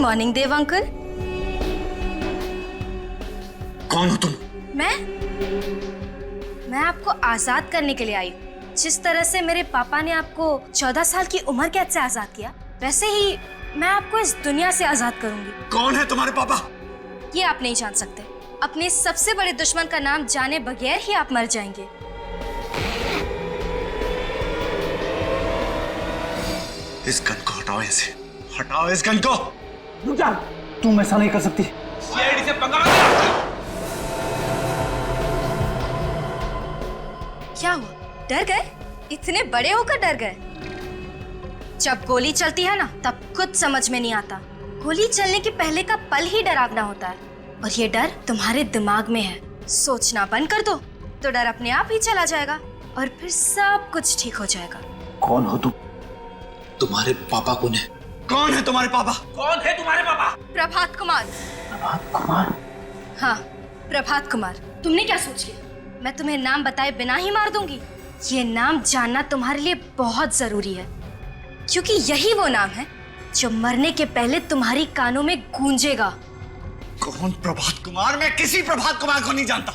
Morning Dev uncle. कौन हो तुम? मैं आपको आजाद करने के लिए आई हूँ। जिस तरह से मेरे पापा ने आपको 14 साल की उम्र कैद से आजाद किया, वैसे ही मैं आपको इस दुनिया से आजाद करूंगी। कौन है तुम्हारे पापा? ये आप नहीं जान सकते। अपने सबसे बड़े दुश्मन का नाम जाने बगैर ही आप मर जाएंगे। इस गन को हटाओ, ऐसे हटाओ इस गन को। रुक जा, तुम ऐसा नहीं कर सकती। सीआईडी से पंगा मत लो। क्या हुआ, डर गए? इतने बड़े होकर डर गए? जब गोली चलती है ना, तब कुछ समझ में नहीं आता। गोली चलने के पहले का पल ही डरावना होता है, और ये डर तुम्हारे दिमाग में है। सोचना बंद कर दो तो डर अपने आप ही चला जाएगा और फिर सब कुछ ठीक हो जाएगा। कौन हो तुम? तुम्हारे पापा कौन है? कौन है तुम्हारे पापा? कौन है तुम्हारे पापा? प्रभात कुमार। प्रभात कुमार? हाँ, प्रभात कुमार। तुमने क्या सोच लिया मैं तुम्हें नाम बताए बिना ही मार दूंगी? ये नाम जानना तुम्हारे लिए बहुत जरूरी है, क्योंकि यही वो नाम है जो मरने के पहले तुम्हारी कानों में गूंजेगा। कौन प्रभात कुमार? मैं किसी प्रभात कुमार को नहीं जानता।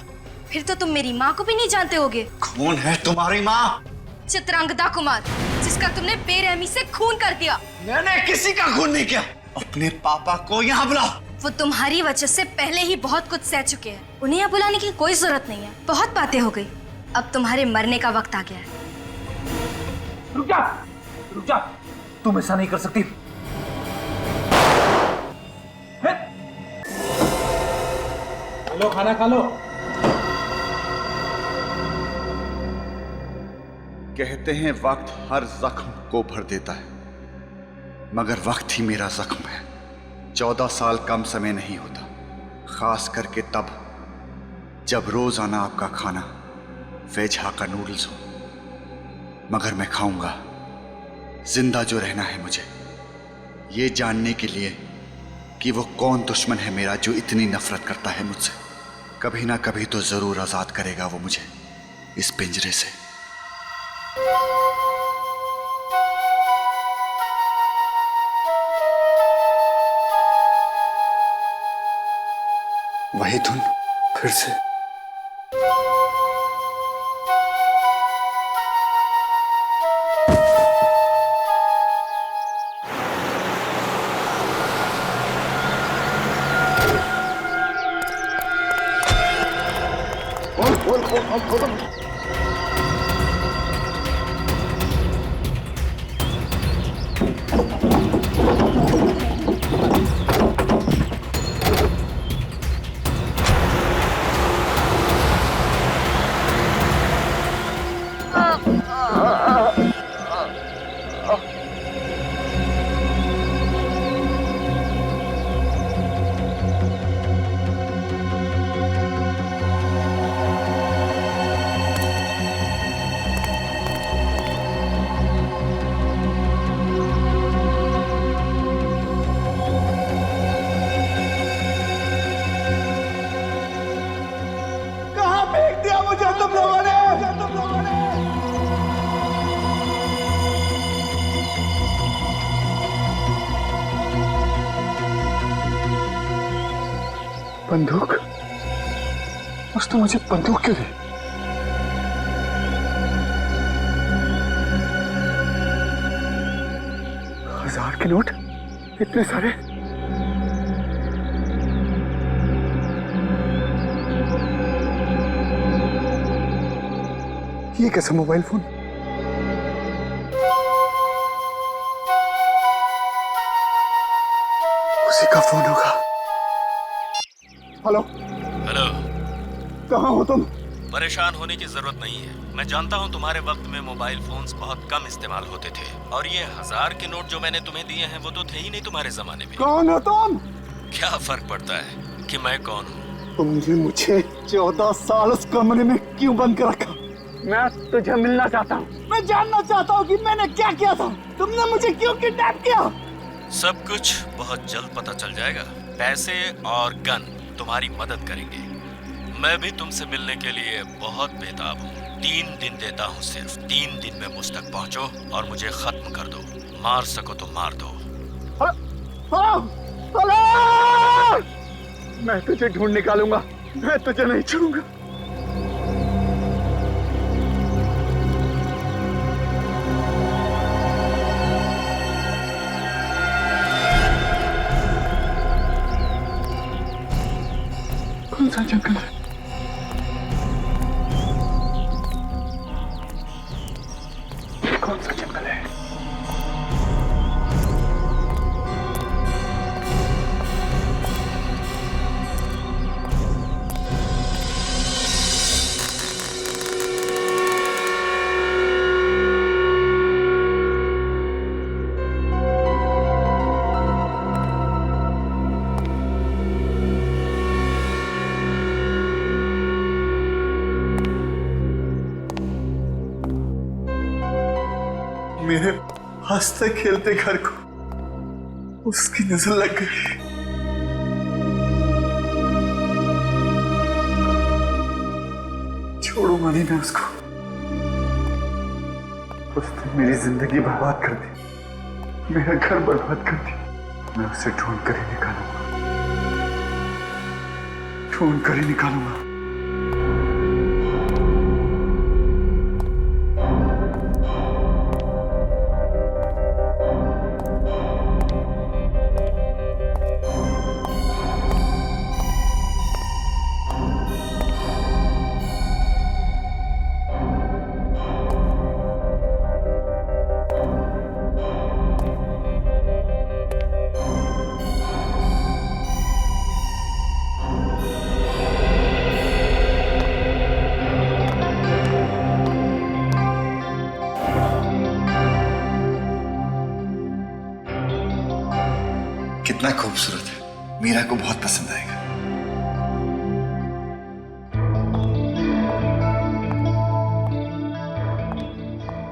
फिर तो तुम मेरी माँ को भी नहीं जानते होगे। कौन है तुम्हारी माँ? चित्रांगदा कुमार, जिसका तुमने बेरहमी से खून कर दिया। मैंने किसी का खून नहीं किया। अपने पापा को यहाँ बुलाओ। वो तुम्हारी वजह से पहले ही बहुत कुछ सह चुके हैं। उन्हें यहाँ बुलाने की कोई जरूरत नहीं है। बहुत बातें हो गई, अब तुम्हारे मरने का वक्त आ गया है। रुक जा, रुक जा, तुम ऐसा नहीं कर सकती। लो, खाना खा लो। कहते हैं वक्त हर जख्म को भर देता है, मगर वक्त ही मेरा जख्म है। 14 साल कम समय नहीं होता, खास करके तब जब रोजाना आपका खाना वेज हाक्का नूडल्स हो। मगर मैं खाऊंगा। जिंदा जो रहना है मुझे, ये जानने के लिए कि वो कौन दुश्मन है मेरा जो इतनी नफरत करता है मुझसे। कभी ना कभी तो जरूर आजाद करेगा वो मुझे इस पिंजरे से। वही धुन फिर से। बंदूक? उसने मुझे बंदूक क्यों दी? हजार के नोट, इतने सारे। ये कैसा मोबाइल फोन? उसी का फोन होगा। हेलो हेलो, कहाँ हो तुम? परेशान होने की जरूरत नहीं है। मैं जानता हूँ तुम्हारे वक्त में मोबाइल फोन्स बहुत कम इस्तेमाल होते थे, और ये 1000 के नोट जो मैंने तुम्हें दिए हैं वो तो थे ही नहीं तुम्हारे जमाने में। कौन हो तुम? क्या फर्क पड़ता है कि मैं कौन हूँ? तुमने मुझे 14 साल उस कमरे में क्यों बंद कर रखा? मैं तुझे मिलना चाहता हूँ। मैं जानना चाहता हूँ कि मैंने क्या किया था। तुमने मुझे क्यों किडनैप किया? सब कुछ बहुत जल्द पता चल जाएगा। पैसे और गन तुम्हारी मदद करेंगे। मैं भी तुमसे मिलने के लिए बहुत बेताब हूँ। 3 दिन देता हूँ, सिर्फ 3 दिन में मुझ तक पहुँचो और मुझे खत्म कर दो। मार सको तो मार दो। पलाश! मैं तुझे ढूंढ निकालूंगा, मैं तुझे नहीं छोड़ूंगा। कौन सा जंगल है? कौन सा जंगल है? मेरे हंसते खेलते घर को उसकी नजर लग गई। छोड़ूंगा नहीं मैं उसको। उसने मेरी जिंदगी बर्बाद कर दी, मेरा घर बर्बाद कर दिया। मैं उसे ढूंढ कर ही निकालूंगा, ढूंढ कर ही निकालूंगा। कितना खूबसूरत है, मीरा को बहुत पसंद आएगा।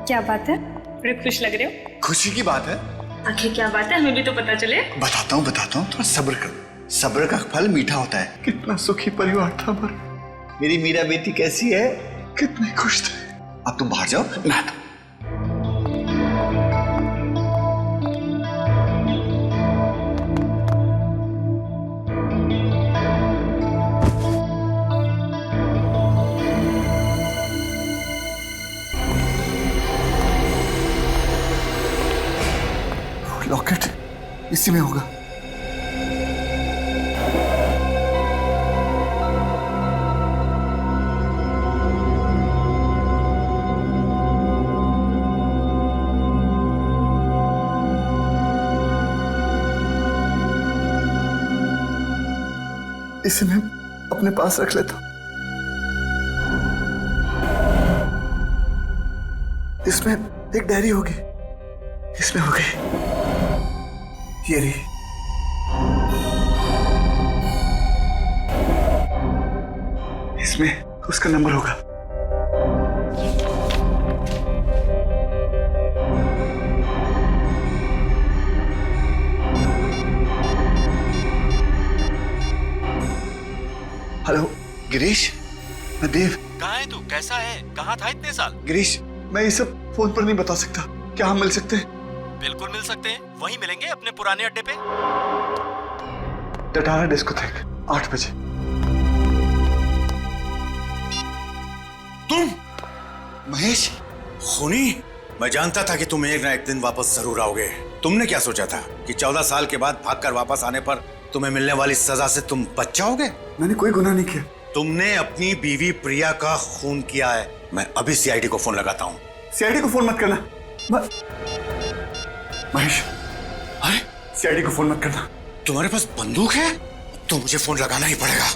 क्या बात है, बड़े खुश लग रहे हो। खुशी की बात है। आखिर क्या बात है, हमें भी तो पता चले। बताता हूँ थोड़ा सब्र करो। सब्र का फल मीठा होता है। कितना सुखी परिवार था हमारा। मेरी मीरा बेटी कैसी है? कितने खुश थे। अब तुम बाहर जाओ, मैं आता हूं। लॉकेट इसी में होगा। इसे मैं अपने पास रख लेता हूं। इसमें एक डायरी होगी, इसमें होगी ये रही। इसमें उसका नंबर होगा। हेलो गिरीश, मैं देव। कहाँ है तू? कैसा है? कहाँ था इतने साल? गिरीश, मैं ये सब फोन पर नहीं बता सकता। क्या हम मिल सकते हैं? बिल्कुल मिल सकते हैं, वहीं मिलेंगे अपने पुराने अड्डे पे। टटारा डिस्कोथेक 8 बजे। तुम महेश खूनी? मैं जानता था कि तुम एक ना एक दिन वापस जरूर आओगे। तुमने क्या सोचा था कि 14 साल के बाद भागकर वापस आने पर तुम्हें मिलने वाली सजा से तुम बच जाओगे? मैंने कोई गुनाह नहीं किया। तुमने अपनी बीवी प्रिया का खून किया है। मैं अभी सीआईडी को फोन लगाता हूँ। सीआईडी को फोन मत करना। महेश, अरे सीआईडी को फोन मत करना। तुम्हारे पास बंदूक है तो मुझे फोन लगाना ही पड़ेगा।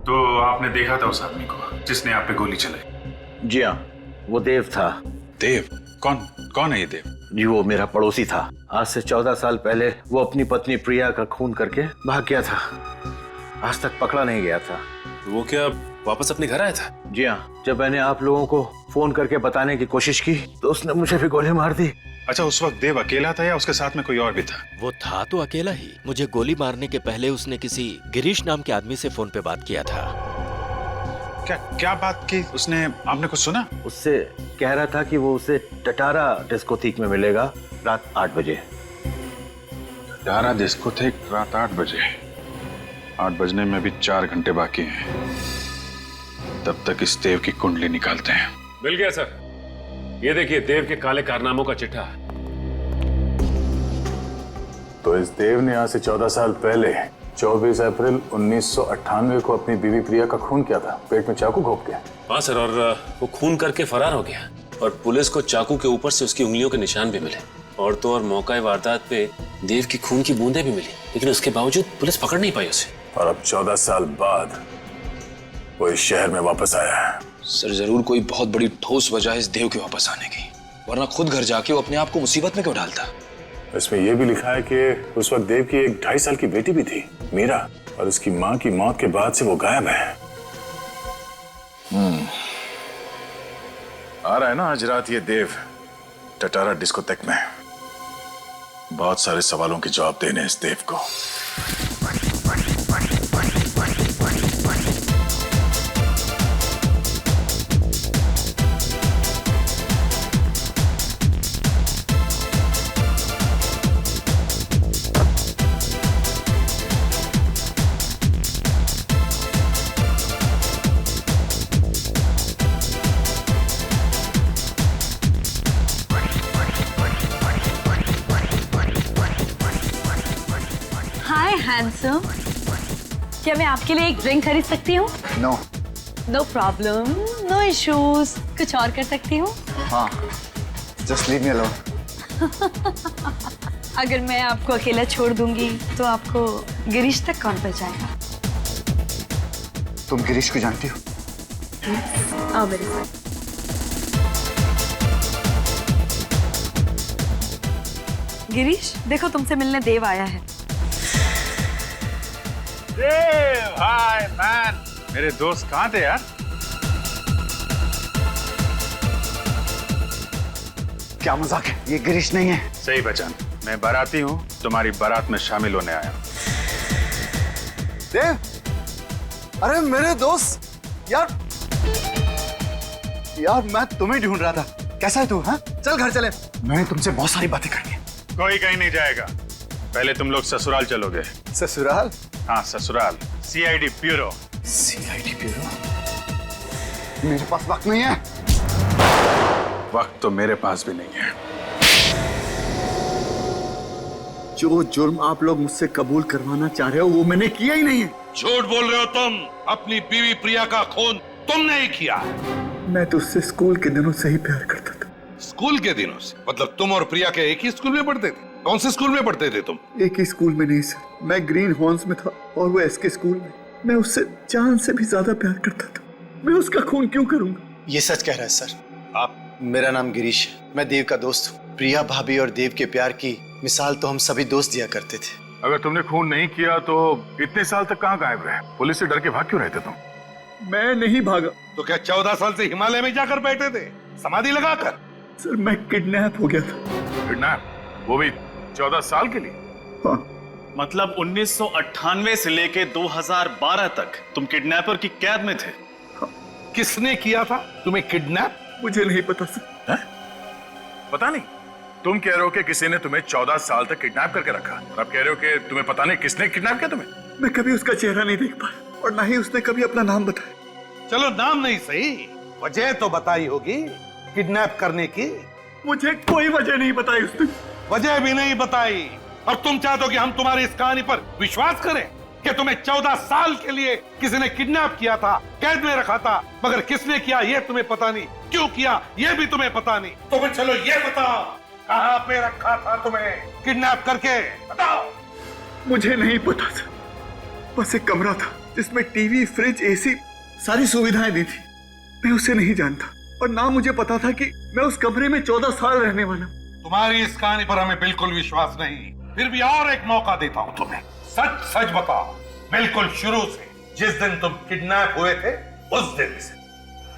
तो आपने देखा था उस आदमी को जिसने आप पे गोली चलाई? जी हाँ, वो देव था। देव? कौन है ये देव? जी वो मेरा पड़ोसी था। आज से 14 साल पहले वो अपनी पत्नी प्रिया का खून करके भाग गया था। आज तक पकड़ा नहीं गया था। वो क्या वापस अपने घर आया था? जी हाँ, जब मैंने आप लोगों को फोन करके बताने की कोशिश की तो उसने मुझे भी गोली मार दी। अच्छा, उस वक्त देव अकेला था या उसके साथ में कोई और भी था? वो था तो अकेला ही। मुझे गोली मारने के पहले उसने किसी गिरीश नाम के आदमी से फोन पे बात किया था। क्या बात की उसने? आपने कुछ सुना? उससे कह रहा था कि वो उसे टटारा डिस्कोथेक में मिलेगा रात 8 बजे। टटारा डिस्कोथेक रात 8 बजे? 8 बजने में भी 4 घंटे बाकी हैं। तब तक इस देव की कुंडली निकालते हैं। मिल गया सर। ये देखिए देव के काले कारनामों का चिट्ठा। तो इस देव ने आज से 14 साल पहले 24 अप्रैल 1998 को अपनी बीवी प्रिया का खून किया था, पेट में चाकू घोंप के। हाँ सर, और वो खून करके फरार हो गया और पुलिस को चाकू के ऊपर से उसकी उंगलियों के निशान भी मिले और तो और मौका वारदात पे देव की खून की बूंदें भी मिली, लेकिन उसके बावजूद पुलिस पकड़ नहीं पाई उसे। और अब 14 साल बाद वो इस शहर में वापस आया है। सर जरूर कोई बहुत बड़ी ठोस वजह है इस देव के वापस आने की, वरना खुद घर जाके वो अपने आप को मुसीबत में क्यों डालता? इसमें यह भी लिखा है कि उस वक्त देव की एक 2.5 साल की बेटी भी थी, मीरा, और उसकी माँ की मौत के बाद से वो गायब है। आ रहा है ना आज रात ये देव टटारा डिस्कोथेक में। बहुत सारे सवालों के जवाब देने इस देव को। हाय हैंडसम, क्या मैं आपके लिए एक ड्रिंक खरीद सकती हूँ? No. No problem, no issues. कुछ और कर सकती हूँ? हाँ, जस्ट लीव मी अलोन। अगर मैं आपको अकेला छोड़ दूंगी तो आपको गिरीश तक कौन पहुंचाएगा? तुम गिरीश को जानती हो? आओ मेरे साथ। गिरीश, देखो तुमसे मिलने देव आया है। देव, हाय मैन। मेरे दोस्त कहाँ थे यार? क्या मजाक है? ये गिरीश नहीं है। सही पहचान। मैं बाराती हूँ, तुम्हारी बारात में शामिल होने आया हूँ। देव, अरे मेरे दोस्त, यार मैं तुम्हें ढूंढ रहा था। कैसा है तू? हाँ, चल घर चले, मैंने तुमसे बहुत सारी बातें करनी है। कोई कहीं नहीं जाएगा, पहले तुम लोग ससुराल चलोगे। ससुराल? हाँ ससुराल, सीआईडी ब्यूरो। CID bureau? मेरे पास वक्त नहीं है। वक्त तो मेरे पास भी नहीं है। जो जुर्म आप लोग मुझसे कबूल करवाना चाह रहे हो वो मैंने किया ही नहीं है। झूठ बोल रहे हो तुम। अपनी बीवी प्रिया का खून तुमने ही किया। मैं तो उससे स्कूल के दिनों से ही प्यार करता था। स्कूल के दिनों से? मतलब तुम और प्रिया के एक ही स्कूल में पढ़ते थे? कौन से स्कूल में पढ़ते थे तुम? एक ही स्कूल में नहीं सर, मैं ग्रीन हॉर्न्स में था और वो एसके स्कूल में। मैं उससे जान से भी ज्यादा प्यार करता था। मैं उसका खून क्यों करूंगा? ये सच कह रहा है सर। मेरा नाम गिरीश है, मैं देव का दोस्त हूँ। प्रिया भाभी और देव के प्यार की मिसाल तो हम सभी दोस्त दिया करते थे। अगर तुमने खून नहीं किया तो इतने साल तक कहाँ गायब रहे? पुलिस से डर के भाग क्यों रहते तुम? मैं नहीं भागा। तो क्या 14 साल से हिमालय में जाकर बैठे थे समाधि लगाकर? सर मैं किडनैप हो गया था। किडनैप? वो भी 14 साल के लिए? हाँ। मतलब 1998 से लेके 2012 तक तुम किडनैपर की कैद में थे? हाँ। किसने किया था तुम्हें किडनैप? मुझे नहीं पता सर। पता नहीं? तुम कह रहे हो कि किसी ने तुम्हें 14 साल तक किडनैप करके रखा और अब कह रहे हो कि तुम्हें पता नहीं किसने किडनैप किया तुम्हें? मैं कभी उसका चेहरा नहीं देख पाया और ना ही उसने कभी अपना नाम बताया। चलो नाम नहीं सही, वजह तो बताई होगी किडनैप करने की। मुझे कोई वजह नहीं बताई उसने। वजह भी नहीं बताई और तुम चाहते हो कि हम तुम्हारी इस कहानी पर विश्वास करें कि तुम्हें 14 साल के लिए किसी ने किडनैप किया था, कैद में रखा था, मगर किसने किया ये तुम्हें पता नहीं, क्यों किया ये भी तुम्हें पता नहीं। तो फिर चलो ये बताओ, कहां पे रखा था तुम्हें किडनैप करके? बताओ। मुझे नहीं पता था, बस एक कमरा था जिसमें टीवी, फ्रिज, एसी, सारी सुविधाएं दी थी। मैं उसे नहीं जानता और ना मुझे पता था कि मैं उस कमरे में 14 साल रहने वाला। तुम्हारी इस कहानी पर हमें बिल्कुल विश्वास नहीं, फिर भी और एक मौका देता हूं तुम्हें। सच सच बताओ, बिल्कुल शुरू से, जिस दिन तुम किडनैप हुए थे उस दिन से।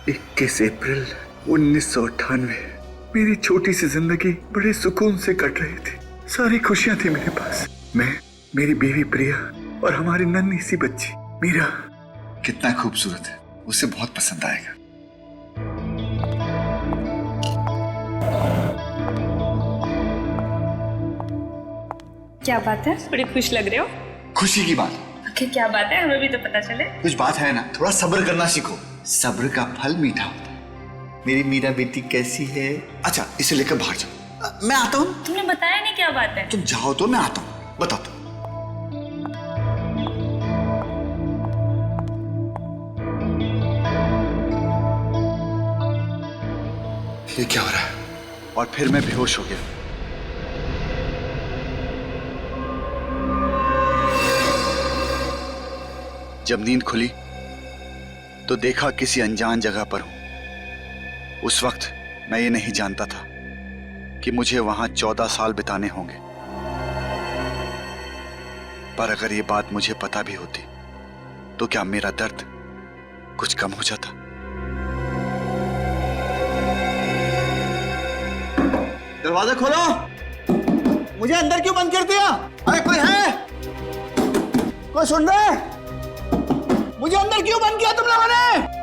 21 अप्रैल 1998 मेरी छोटी सी जिंदगी बड़े सुकून से कट रही थी। सारी खुशियां थी मेरे पास। मैं, मेरी बीवी प्रिया और हमारी नन्ही सी बच्ची मीरा। कितना खूबसूरत है, उसे बहुत पसंद आएगा। क्या बात है, बड़ी खुश लग रहे हो। खुशी की बात। क्या बात है, हमें भी तो पता चले। कुछ बात है ना, थोड़ा सब्र करना सीखो। सब्र का फल मीठा होता है। मेरी मीरा बेटी कैसी है? अच्छा, इसे लेकर बाहर जाओ, मैं आता हूँ। तुमने बताया नहीं क्या बात है। तुम जाओ तो मैं आता हूँ, बताता हूँ। ये क्या हो रहा है? और फिर मैं बेहोश हो गया। जब नींद खुली तो देखा किसी अनजान जगह पर हूं। उस वक्त मैं ये नहीं जानता था कि मुझे वहां 14 साल बिताने होंगे। पर अगर ये बात मुझे पता भी होती तो क्या मेरा दर्द कुछ कम हो जाता? दरवाजा खोलो। मुझे अंदर क्यों बंद कर दिया? अरे कोई है? कोई सुन रहा है? मुझे अंदर क्यों बंद किया तुम लोगों ने?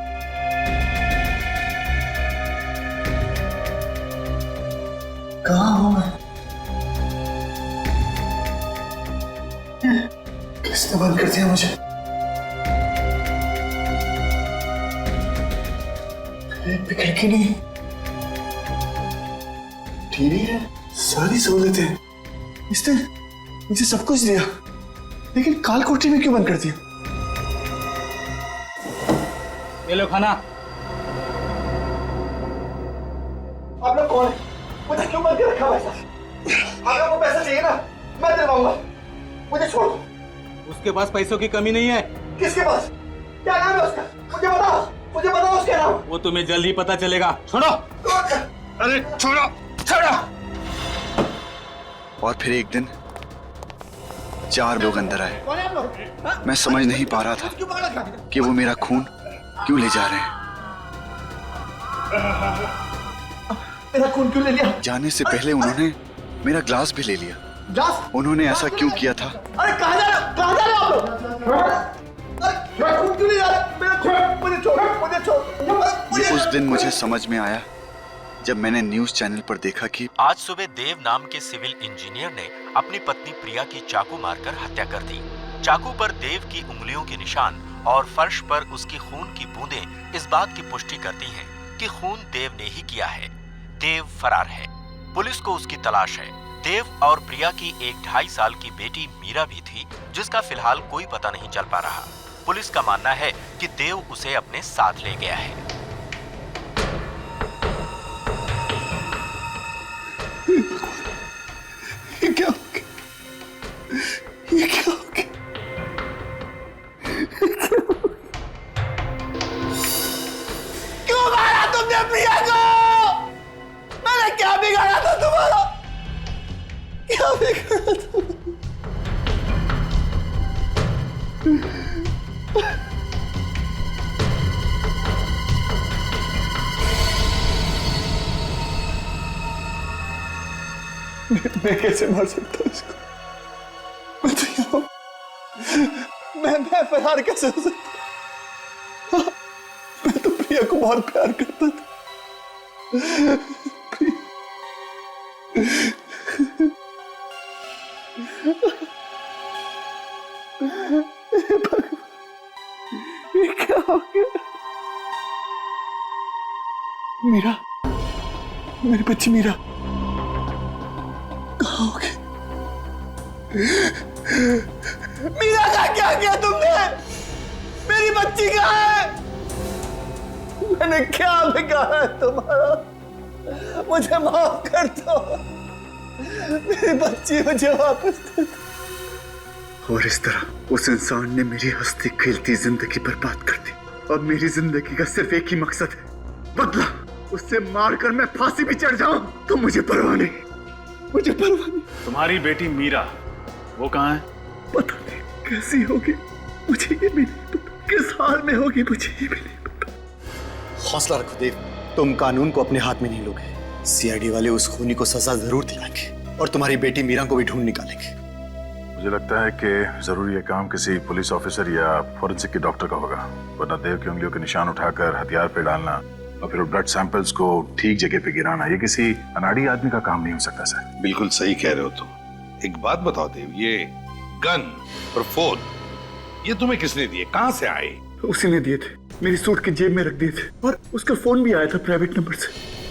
कहाँ हूं मैं? किसने बंद कर दिया मुझे? एक भी खिड़की नहीं, टीवी है, सारी सहूलतें। इसने मुझे सब कुछ दिया, लेकिन काल कोठरी में क्यों बंद कर दिया? ये लो खाना। आप लोग कौन है? मुझे क्यों बंद कर रखा भाई साहब? आप लोगों को पैसा चाहिए ना, मैं दिलवाऊंगा। मुझे छोड़ दो। उसके पास पैसों की कमी नहीं है। किसके पास? क्या नाम है उसका? मुझे बताओ, मुझे बताओ उसका नाम। वो तुम्हें जल्द ही पता चलेगा। छोड़ो। अरे छोड़ो, छोड़ो। और फिर एक दिन 4 लोग अंदर आए। कौन है आप लोग? मैं समझ नहीं पा रहा था क्यों पकड़ रखा? कि वो मेरा खून क्यों ले जा रहे हैं। मेरा खून क्यों ले लिया? जाने से पहले उन्होंने मेरा ग्लास भी ले लिया। ग्लास? उन्होंने ऐसा क्यों किया था? अरे कहाँ जा रहे हो? कहाँ जा रहे हो आप लोग? अरे मेरा खून क्यों ले जा रहे हो? मेरा खून, मुझे छोड़, मुझे छोड़। ये उस दिन मुझे समझ में आया जब मैंने न्यूज चैनल पर देखा कि आज सुबह देव नाम के सिविल इंजीनियर ने अपनी पत्नी प्रिया की चाकू मारकर हत्या कर दी। चाकू पर देव की उंगलियों के निशान और फर्श पर उसकी खून की बूंदें इस बात की पुष्टि करती हैं कि खून देव ने ही किया है। देव फरार है। पुलिस को उसकी तलाश है। देव और प्रिया की एक 2.5 साल की बेटी मीरा भी थी, जिसका फिलहाल कोई पता नहीं चल पा रहा। पुलिस का मानना है कि देव उसे अपने साथ ले गया है। ये क्या हो गया? ये क्या हो गया? क्यों मारा तुमने प्रिया को? मैंने क्या बिगाड़ा था तुम्हारा? क्या बिगाड़ा था? मैं कैसे मार सकता हूँ इसको? मैं तो यहाँ हूँ। मैं फरार कैसे हो सकता? हाँ, मैं तो प्रिया को बहुत प्यार करता था। ये क्या हो गया? मीरा, मेरी बच्ची मीरा कहाँ हो गई? मीरा का क्या किया तुमने? मेरी बच्ची कहाँ है? मैंने क्या बिगाड़ा है तुम्हारा? मुझे माफ कर दो। मेरी बच्ची मुझे वापस दे दो। और इस तरह उस इंसान ने मेरी हंसती खेलती जिंदगी बर्बाद कर दी। अब मेरी जिंदगी का सिर्फ एक ही मकसद है, बदला। उससे मारकर मैं फांसी भी चढ़ जाऊं तो मुझे परवाह नहीं, मुझे परवाह नहीं। तुम्हारी बेटी मीरा, वो कहाँ है? पता नहीं कैसी होगी, मुझे ये भी नहीं पता। किस हाल में होगी, मुझे ये भी नहीं पता। हौसला रखो देव, तुम कानून को अपने हाथ में नहीं लोगे। सीआईडी वाले उस खूनी को सजा जरूर दिलाएंगे और तुम्हारी बेटी मीरा को भी ढूंढ निकालेंगे। मुझे लगता है कि जरूर ये काम किसी पुलिस ऑफिसर या फोरेंसिक के डॉक्टर का होगा, वरना देव की उंगलियों के निशान उठाकर हथियार पे डालना और फिर ब्लड सैंपल्स को ठीक जगह पे गिराना, ये किसी अनाड़ी आदमी का काम नहीं हो सकता सर। बिल्कुल सही कह रहे हो तुम। एक बात बताओ देव, ये गन और फोन ये तुम्हें किसने दिए, कहां से आए? उसी ने दिए थे, मेरी सूट की जेब में रख दिए थे और उसका फोन भी आया था प्राइवेट नंबर से।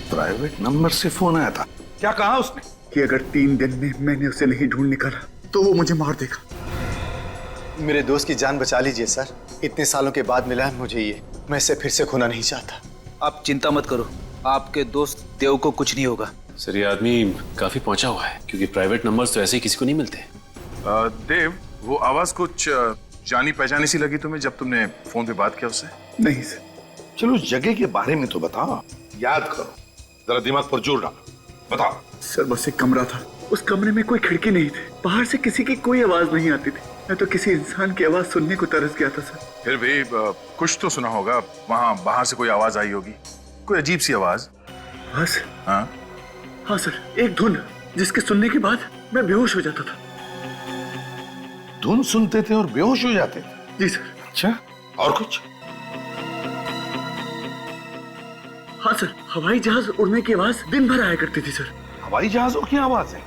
प्राइवेट नंबर से फोन आया था? क्या कहा उसने? कि अगर 3 दिन में मैंने उसे नहीं ढूंढ निकाला तो वो मुझे मार देगा। मेरे दोस्त की जान बचा लीजिए सर, इतने सालों के बाद मिला है मुझे ये, मैं इसे फिर से खोना नहीं चाहता। आप चिंता मत करो, आपके दोस्त देव को कुछ नहीं होगा। सर ये आदमी काफी पहुंचा हुआ है, क्योंकि प्राइवेट नंबर्स तो ऐसे ही किसी को नहीं मिलते। देव, वो आवाज कुछ जानी पहचानी सी लगी तुम्हें जब तुमने फोन पे बात किया उससे? नहीं सर। चलो उस जगह के बारे में तो बताओ, याद करो, जरा दिमाग पर जोर डालो, बताओ। सर बस एक कमरा था, उस कमरे में कोई खिड़की नहीं थी, बाहर से किसी की कोई आवाज नहीं आती थी। मैं तो किसी इंसान की आवाज सुनने को तरस गया था सर। फिर भी कुछ तो सुना होगा, वहां बाहर से कोई आवाज आई होगी, कोई अजीब सी आवाज। बस हाँ हाँ सर, एक धुन जिसके सुनने के बाद मैं बेहोश हो जाता था। धुन सुनते थे और बेहोश हो जाते थे? जी सर। अच्छा, और कुछ? हाँ सर, हवाई जहाज उड़ने की आवाज दिन भर आया करती थी सर। हवाई जहाजों की आवाज है?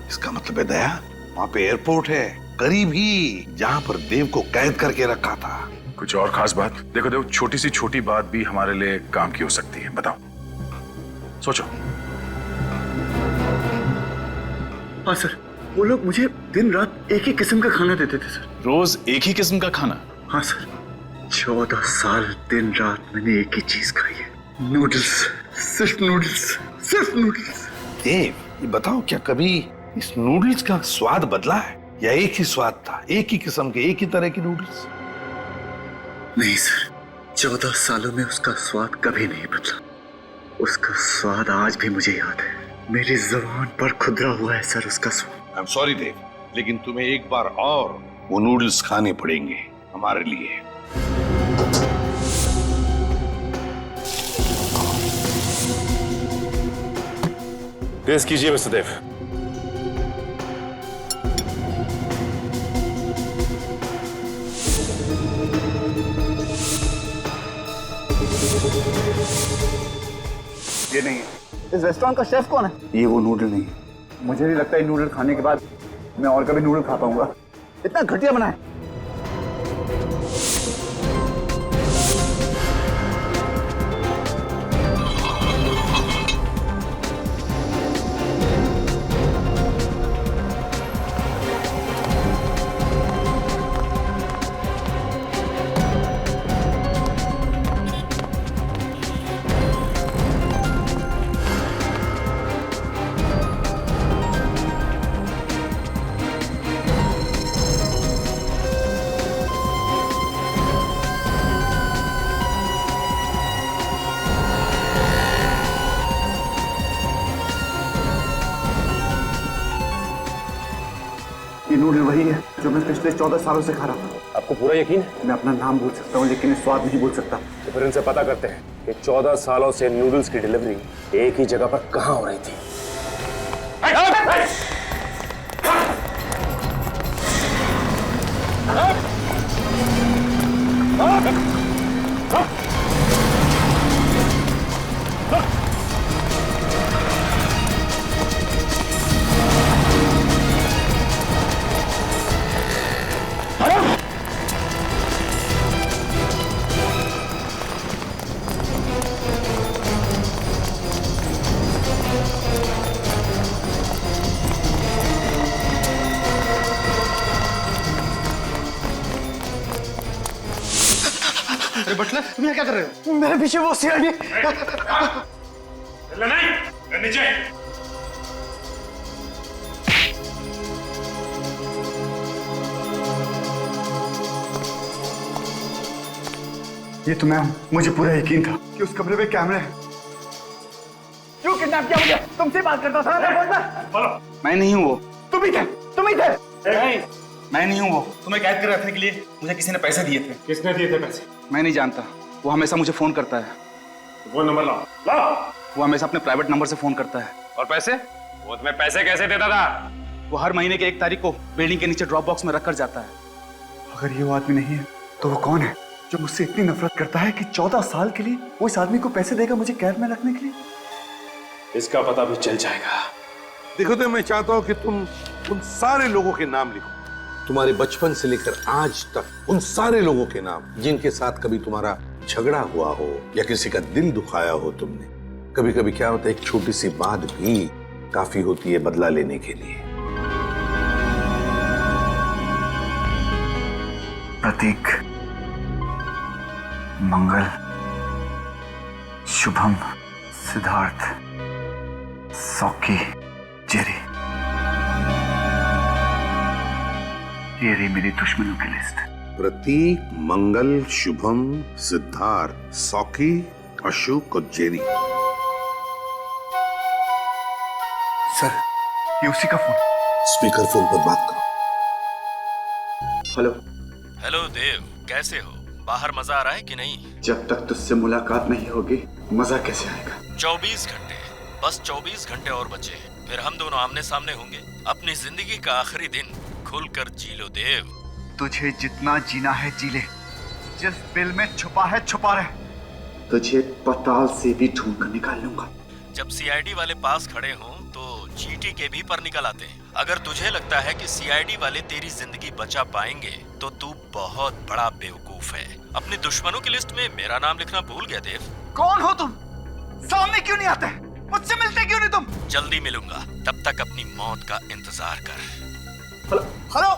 इसका मतलब है दया, वहां पे एयरपोर्ट है करीब ही जहां पर देव को कैद करके रखा था। कुछ और खास बात? देखो देव, छोटी सी छोटी बात भी हमारे लिए काम की हो सकती है, बताओ, सोचो। हाँ सर, वो लोग मुझे दिन रात एक ही किस्म का खाना देते थे सर। रोज एक ही किस्म का खाना? हाँ सर, 14 साल दिन रात मैंने एक ही चीज खाई है, नूडल्स, सिर्फ नूडल्स, सिर्फ नूडल्स। देव, ये बताओ, क्या कभी इस नूडल्स का स्वाद बदला है या एक ही स्वाद था, एक ही किस्म के, एक ही तरह की नूडल्स? नहीं सर, 14 सालों में उसका स्वाद कभी नहीं बदला। उसका स्वाद आज भी मुझे याद है, मेरी जुबान पर खुदरा हुआ है सर उसका स्वाद। आई एम सॉरी देव, लेकिन तुम्हें एक बार और वो नूडल्स खाने पड़ेंगे हमारे लिए। टेस्ट कीजिए मिस्टर देव। ये नहीं है। इस रेस्टोरेंट का शेफ कौन है? ये वो नूडल नहीं है। मुझे नहीं लगता ये नूडल खाने के बाद मैं और कभी नूडल खा पाऊंगा। इतना घटिया बना है। ये नूडल वही है जो मैं पिछले 14 सालों से खा रहा था। आपको पूरा यकीन है? मैं अपना नाम भूल सकता हूँ लेकिन स्वाद नहीं भूल सकता। तो फिर इनसे पता करते हैं कि 14 सालों से नूडल्स की डिलीवरी एक ही जगह पर कहां हो रही थी। बटलर, तुम यहाँ क्या कर रहे हो? मेरे पीछे वो सीआईडी। नहीं, नीचे। ये तो मैं हूं। मुझे पूरा यकीन था कि उस कमरे में कैमरे हैं। क्यों किडनैप किया मुझे? तुमसे बात करता था ना। मैं नहीं हूँ वो। तुम ही थे, तुम ही थे। नहीं, मैं नहीं हूँ वो। तुम्हें कैद कर रखने के लिए मुझे किसी ने पैसे दिए थे। किसने दिए थे पैसे? मैं नहीं जानता, वो हमेशा मुझे फोन करता है। फोन नंबर लाओ लाओ। वो हमेशा अपने प्राइवेट नंबर से फोन करता है। और पैसे? वो तुम्हें पैसे कैसे देता था? वो हर महीने के 1 तारीख को बिल्डिंग के नीचे ड्रॉप बॉक्स में रख कर जाता है। अगर ये वो आदमी नहीं है तो वो कौन है जो मुझसे इतनी नफरत करता है कि 14 साल के लिए वो इस आदमी को पैसे देगा मुझे कैद में रखने के लिए? इसका पता भी चल जाएगा। देखो तो मैं चाहता हूं कि तुम उन सारे लोगों के नाम लिखो, तुम्हारे बचपन से लेकर आज तक उन सारे लोगों के नाम जिनके साथ कभी तुम्हारा झगड़ा हुआ हो या किसी का दिल दुखाया हो तुमने। कभी कभी क्या होता है, एक छोटी सी बात भी काफी होती है बदला लेने के लिए। प्रतीक, मंगल, शुभम, सिद्धार्थ, सौकी, जेरी, ये रही मेरी दुश्मनों की लिस्ट। प्रतीक, मंगल, शुभम, सिद्धार्थ, सौकी, अशोक और जेरी। सर, ये उसी का फोन। स्पीकर फोन पर बात करो। हेलो। हेलो देव, कैसे हो? बाहर मजा आ रहा है कि नहीं? जब तक तुझसे मुलाकात नहीं होगी मजा कैसे आएगा? 24 घंटे, बस 24 घंटे और बचे, फिर हम दोनों आमने सामने होंगे। अपनी जिंदगी का आखिरी दिन खुलकर जी लो देव। तुझे जितना जीना है जी ले, जिस बिल में छुपा है छुपा रहे, तुझे पताल से भी ढूंढ कर निकाल लूंगा। जब सीआईडी वाले पास खड़े हों तो चीटी के भी पर निकल आते हैं। अगर तुझे लगता है कि सीआईडी वाले तेरी जिंदगी बचा पाएंगे तो तू बहुत बड़ा बेवकूफ है। अपने दुश्मनों की लिस्ट में मेरा नाम लिखना भूल गया देव। कौन हो तुम? सामने क्यों नहीं आते? मुझसे मिलते क्यों नहीं तुम? जल्दी मिलूंगा, तब तक अपनी मौत का इंतजार कर। हेलो।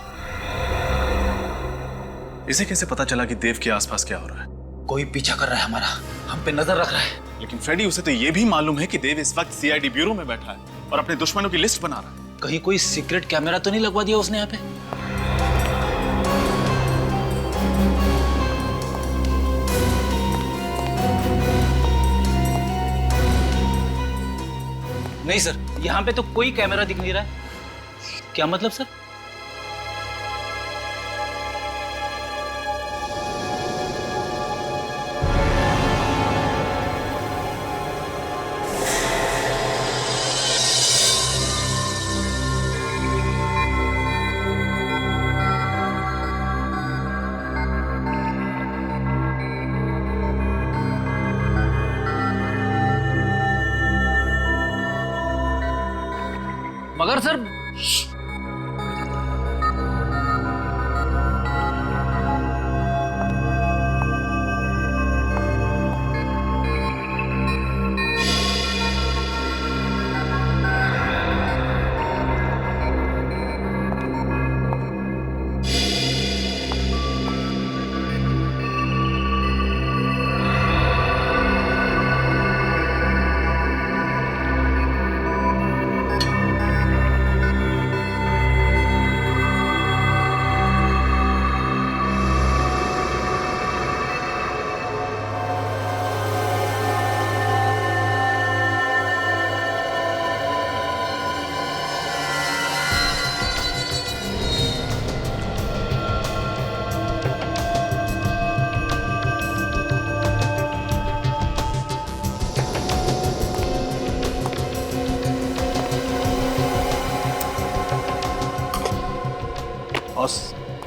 इसे कैसे पता चला कि देव के आसपास क्या हो रहा है? कोई पीछा कर रहा है हमारा, हम पे नजर रख रहा है। लेकिन फ्रेडी, उसे तो ये भी मालूम है कि देव इस वक्त सीआईडी ब्यूरो में बैठा है और अपने दुश्मनों की लिस्ट बना रहा है। कहीं कोई सीक्रेट कैमरा तो नहीं लगवा दिया उसने यहाँ पे? नहीं सर, यहाँ पे तो कोई कैमरा दिख नहीं रहा है। क्या मतलब सर? मगर सर,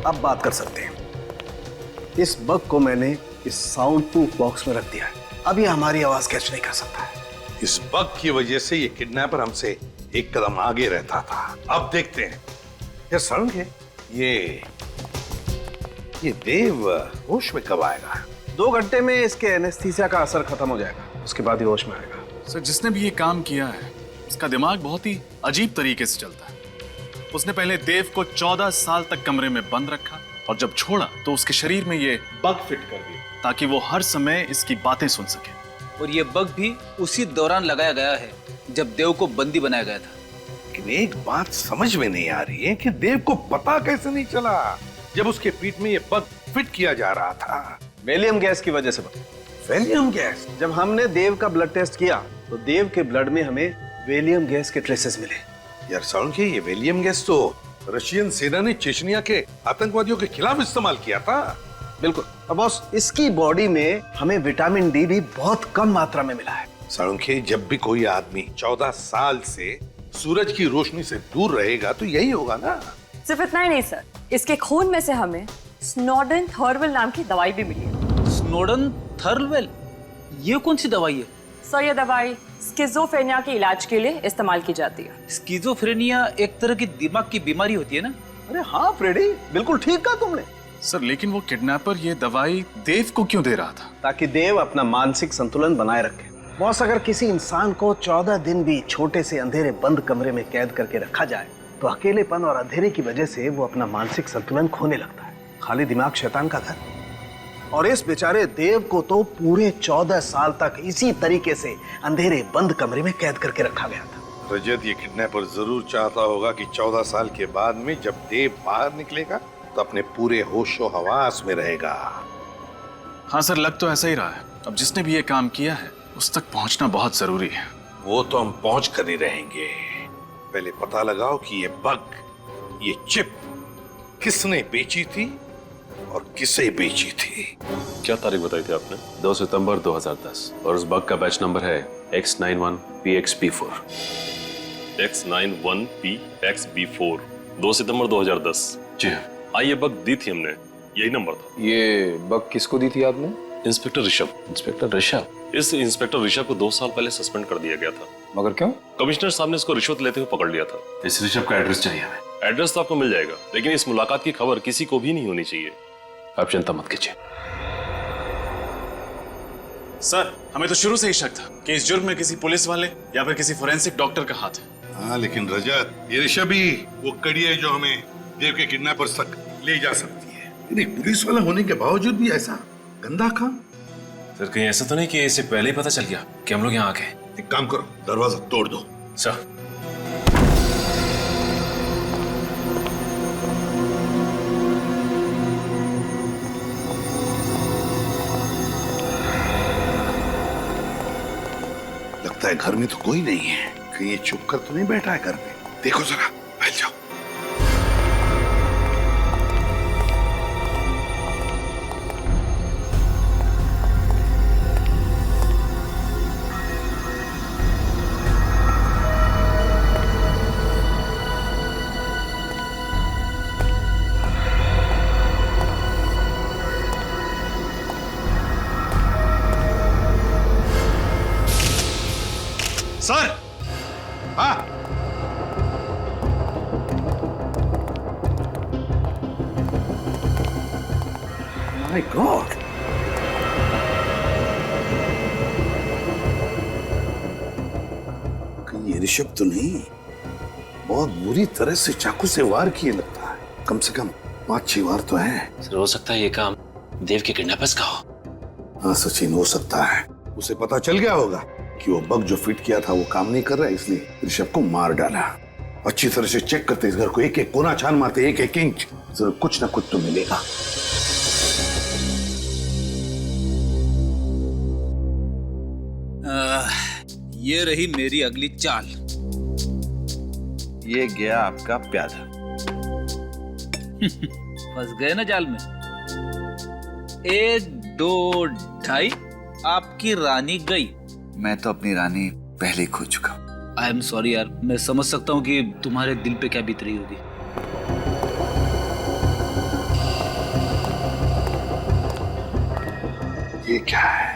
अब बात कर सकते हैं। इस बग को मैंने इस साउंड प्रूफ बॉक्स में रख दिया है। अब ये हमारी आवाज कैच नहीं कर सकता है। इस बग की वजह से ये किडनैपर हमसे एक कदम आगे रहता था। अब देखते हैं यार सड़ेंगे ये देव होश में कब आएगा? 2 घंटे में इसके एनेस्थीसिया का असर खत्म हो जाएगा, उसके बाद ही होश में आएगा। सर, जिसने भी ये काम किया है उसका दिमाग बहुत ही अजीब तरीके से चलता है। उसने पहले देव को 14 साल तक कमरे में बंद रखा और जब छोड़ा तो उसके शरीर में ये बग फिट कर दिया ताकि वो हर समय इसकी बातें सुन सके। और ये बग भी उसी दौरान लगाया गया है जब देव को बंदी बनाया गया था। लेकिन एक बात समझ में नहीं आ रही है कि देव को पता कैसे नहीं चला जब उसके पीठ में ये बग फिट किया जा रहा था? वेलियम गैस की वजह से। Valium gas? जब हमने देव का ब्लड टेस्ट किया तो देव के ब्लड में हमें वेलियम गैस के ट्रेसेस मिले। यार साउंड ये वेलियम गैस तो रशियन सेना ने चेचनिया के आतंकवादियों के खिलाफ इस्तेमाल किया था। बिल्कुल। अब बॉस, इसकी बॉडी में हमें विटामिन डी भी बहुत कम मात्रा में मिला है। साळुंखे, जब भी कोई आदमी 14 साल से सूरज की रोशनी से दूर रहेगा तो यही होगा ना। सिर्फ इतना ही नहीं सर, इसके खून में से हमें स्नोडन थर्वल नाम की दवाई भी मिली है। स्नोडन थर्वल? ये कौन सी दवाई है? सर ये दवाई स्किज़ोफ्रेनिया के इलाज के लिए इस्तेमाल की जाती है। स्किज़ोफ्रेनिया एक तरह की दिमाग की बीमारी होती है ना? अरे हाँ फ्रेडी, बिल्कुल ठीक कहा तुमने। सर लेकिन वो किडनैपर ये दवाई देव को क्यों दे रहा था? ताकि देव अपना मानसिक संतुलन बनाए रखे। बॉस, अगर किसी इंसान को 14 दिन भी छोटे से अंधेरे बंद कमरे में कैद करके रखा जाए तो अकेलेपन और अंधेरे की वजह से वो अपना मानसिक संतुलन खोने लगता है। खाली दिमाग शैतान का घर। और इस बेचारे देव को तो पूरे 14 साल तक इसी तरीके से अंधेरे बंद कमरे में कैद करके रखा गया था। रजत, ये किडनैपर जरूर चाहता होगा कि 14 साल के बाद में जब देव बाहर निकलेगा तो अपने पूरे होशो हवास में रहेगा। हाँ सर, लग तो ऐसा ही रहा है। अब जिसने भी ये काम किया है उस तक पहुंचना बहुत जरूरी है। वो तो हम पहुंच कर ही रहेंगे। पहले पता लगाओ कि ये बग, ये चिप किसने बेची थी और किसे बेची थी। क्या तारीख बताई थी आपने? 2 सितंबर 2010 और उस बग का बैच नंबर है X91PXB4। X91PXB4 2 सितंबर 2010। जी हाँ, ये बग दी थी हमने, यही नंबर था। ये बग किसको दी थी आपने? इंस्पेक्टर ऋषभ। इंस्पेक्टर ऋषभ? इस इंस्पेक्टर ऋषभ को 2 साल पहले सस्पेंड कर दिया गया था। मगर क्यों? कमिश्नर साहब ने इसको रिश्वत लेते हुए पकड़ लिया था। इस ऋषभ का एड्रेस चाहिए हमें। एड्रेस तो आपको मिल जाएगा, लेकिन इस मुलाकात की खबर किसी को भी नहीं होनी चाहिए। आप चिंता मत कीजिए। सर, हमें तो शुरू से ही शक था कि इस जुर्म में किसी पुलिस वाले या फिर किसी फोरेंसिक डॉक्टर का हाथ है। हाँ, लेकिन रजत, ये ऋषभ ही वो कड़ी है जो हमें देव के किडनैपर्स तक ले जा सकती है। लेकिन पुलिस वाला होने के बावजूद भी ऐसा गंदा काम। सर कहीं ऐसा तो नहीं कि इसे पहले ही पता चल गया कि हम लोग यहाँ आ गए? एक काम करो, दरवाजा तोड़ दो। सर। लगता है घर में तो कोई नहीं है। कहीं ये चुप कर तो नहीं बैठा है घर में? देखो जरा, बैठ जाओ। सर, हाँ, माय गॉड, कहीं ये ऋषभ तो नहीं? बहुत बुरी तरह से चाकू से वार किए लगता है। कम से कम 5-6 वार तो है। सर हो सकता है ये काम देव के किडनैपर्स का हो। हाँ सचिन, हो सकता है। उसे पता चल गया होगा कि वो बग जो फिट किया था वो काम नहीं कर रहा है, इसलिए ऋषभ को मार डाला। अच्छी तरह से चेक करते इस घर को, एक एक कोना छान मारते, एक एक इंच, जरूर कुछ ना कुछ तो मिलेगा। ये रही मेरी अगली चाल। ये गया आपका प्यादा। फंस गए ना जाल में। 1, 2, 2.5 आपकी रानी गई। मैं तो अपनी रानी पहले ही खो चुका हूं। आई एम सॉरी यार, मैं समझ सकता हूँ कि तुम्हारे दिल पे क्या बीत रही होगी। ये क्या है?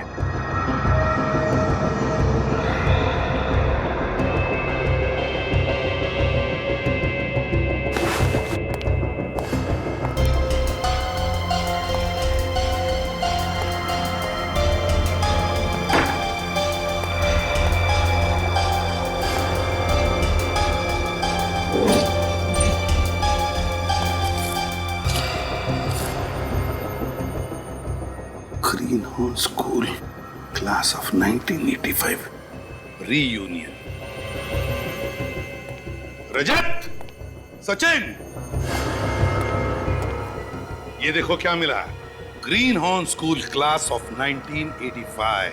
Greenhorn School, class of 1985, reunion. रजत, सचिन, ये देखो क्या मिला। Green horn school class of 1985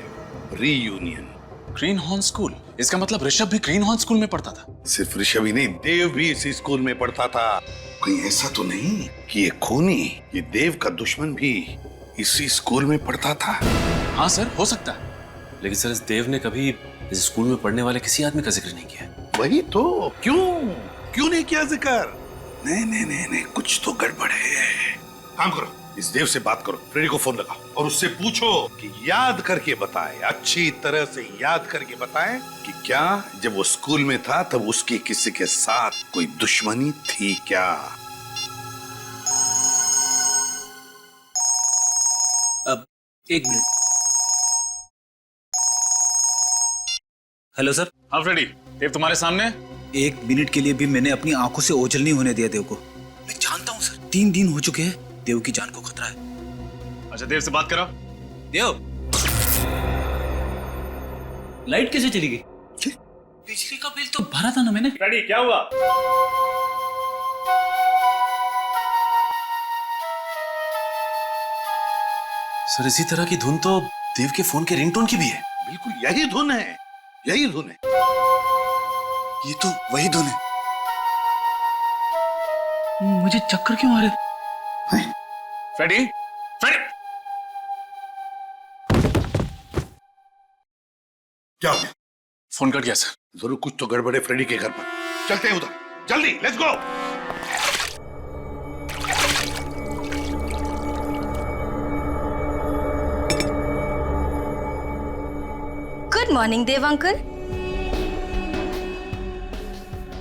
reunion. Green horn school? इसका मतलब ऋषभ भी ग्रीन हॉर्न स्कूल में पढ़ता था? सिर्फ ऋषभ ही नहीं, देव भी इसी स्कूल में पढ़ता था। कहीं ऐसा तो नहीं कि ये खूनी, ये देव का दुश्मन भी इसी स्कूल में पढ़ता था? हाँ सर, हो सकता है, लेकिन सर इस देव ने कभी इस स्कूल में पढ़ने वाले किसी आदमी का जिक्र नहीं किया। वही तो, क्यों नहीं किया जिक्र? नहीं, कुछ तो गड़बड़ है। काम करो, इस देव से बात करो, फ्रेडी को फोन लगाओ और उससे पूछो कि याद करके बताए, अच्छी तरह से याद करके बताए कि क्या जब वो स्कूल में था तब उसकी किसी के साथ कोई दुश्मनी थी क्या? अब एक मिनट। Hello sir. हाँ फ्रेडी, देव तुम्हारे सामने। एक मिनट के लिए भी मैंने अपनी आंखों से ओझल नहीं होने दिया देव को। मैं जानता हूँ सर, 3 दिन हो चुके हैं, देव की जान को खतरा है। अच्छा देव से बात करो। देव, लाइट कैसे चली गई? बिजली का बिल तो भरा था ना मैंने। फ्रेडी क्या हुआ? सर इसी तरह की धुन तो देव के फोन के रिंगटोन की भी है। बिल्कुल यही धुन है, यही धुन है। ये तो वही धुन है। मुझे चक्कर क्यों आ रहे? फ्रेडी, क्या हो गया? फोन कट गया सर। जरूर कुछ तो गड़बड़ है फ्रेडी के घर पर। चलते हैं उधर, जल्दी, let's go. Good morning Dev uncle.